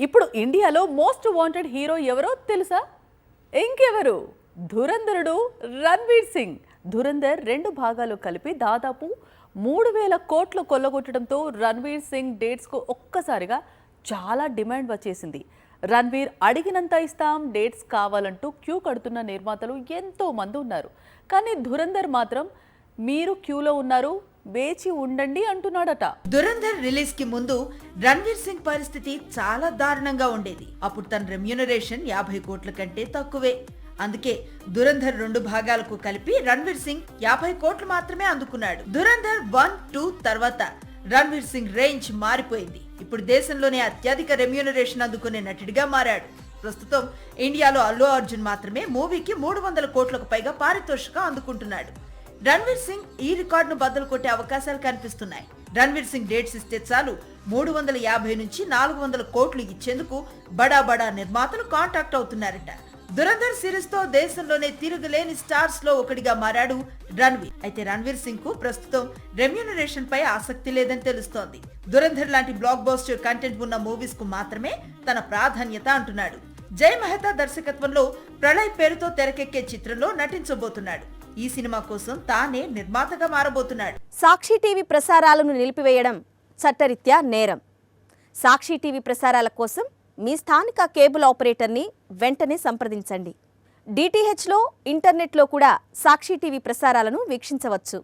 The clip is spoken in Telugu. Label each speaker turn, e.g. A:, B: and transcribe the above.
A: ఇప్పుడు ఇండియాలో మోస్ట్ వాంటెడ్ హీరో ఎవరో తెలుసా? ఇంకెవరు? ధురంధరుడు రణ్వీర్ సింగ్. ధురంధర్ 2 భాగాలు కలిపి దాదాపు 3000 కోట్లు కొల్లగొట్టడంతో రణ్వీర్ సింగ్ డేట్స్కు ఒక్కసారిగా చాలా డిమాండ్ వచ్చేసింది. రణ్వీర్ అడిగినంత ఇస్తాం, డేట్స్ కావాలంటూ క్యూ కడుతున్న నిర్మాతలు ఎంతో మంది ఉన్నారు. కానీ ధురంధర్ మాత్రం మీరు క్యూలో ఉన్నారు, వేచి ఉండండి అంటున్నాడట.
B: ధురంధర్ రిలీజ్ కి ముందు రణ్వీర్ సింగ్ పరిస్థితి చాలా దారుణంగా ఉండేది. అప్పుడు తన రెమ్యూనరేషన్ 50 కోట్ల కంటే తక్కువే. అందుకే ధురంధర్ 2 భాగాలకు కలిపి రణ్వీర్ సింగ్ 50 కోట్లు మాత్రమే అందుకున్నాడు. ధురంధర్ 1, 2 తర్వాత రణ్వీర్ సింగ్ రేంజ్ మారిపోయింది. ఇప్పుడు దేశంలోనే అత్యధిక రెమ్యూనరేషన్ అందుకునే నటుడిగా మారాడు. ప్రస్తుతం ఇండియాలో అల్లు అర్జున్ మాత్రమే మూవీకి 300 కోట్లకు పైగా పారితోషికం అందుకుంటున్నాడు. రణ్వీర్ సింగ్ ఈ రికార్డును బద్దలు కొట్టే అవకాశాలు కనిపిస్తున్నాయి. రణ్వీర్ సింగ్ డేట్స్ ఇస్తే చాలు 350 నుంచి 400 కోట్లు ఇచ్చేందుకు బడా బడా నిర్మాతలు కాంటాక్ట్ అవుతున్నారట. ధురంధర్ సిరీస్ తో దేశంలోనే తిరుగులేని స్టార్స్ లో ఒకటిగా మారాడు రణ్వీర్. అయితే రణ్వీర్ సింగ్ కు ప్రస్తుతం రెమ్యూనరేషన్ పై ఆసక్తి లేదని తెలుస్తోంది. ధురంధర్ లాంటి బ్లాక్ బస్టర్ కంటెంట్ ఉన్న మూవీస్ కు మాత్రమే తన ప్రాధాన్యత అంటున్నాడు. జై మెహతా దర్శకత్వంలో ప్రళయ్ పేరుతో తెరకెక్కే చిత్రంలో నటించబోతున్నాడు. ఈ సినిమా కోసం తానే నిర్మాతగా మారబోతున్నాడు.
C: సాక్షి టీవీ ప్రసారాలను నిలిపివేయడం చట్టరీత్యా నేరం. సాక్షి టీవీ ప్రసారాల కోసం మీ స్థానిక కేబుల్ ఆపరేటర్ని వెంటనే సంప్రదించండి. డిటిహెచ్లో, ఇంటర్నెట్లో కూడా సాక్షి టీవీ ప్రసారాలను వీక్షించవచ్చు.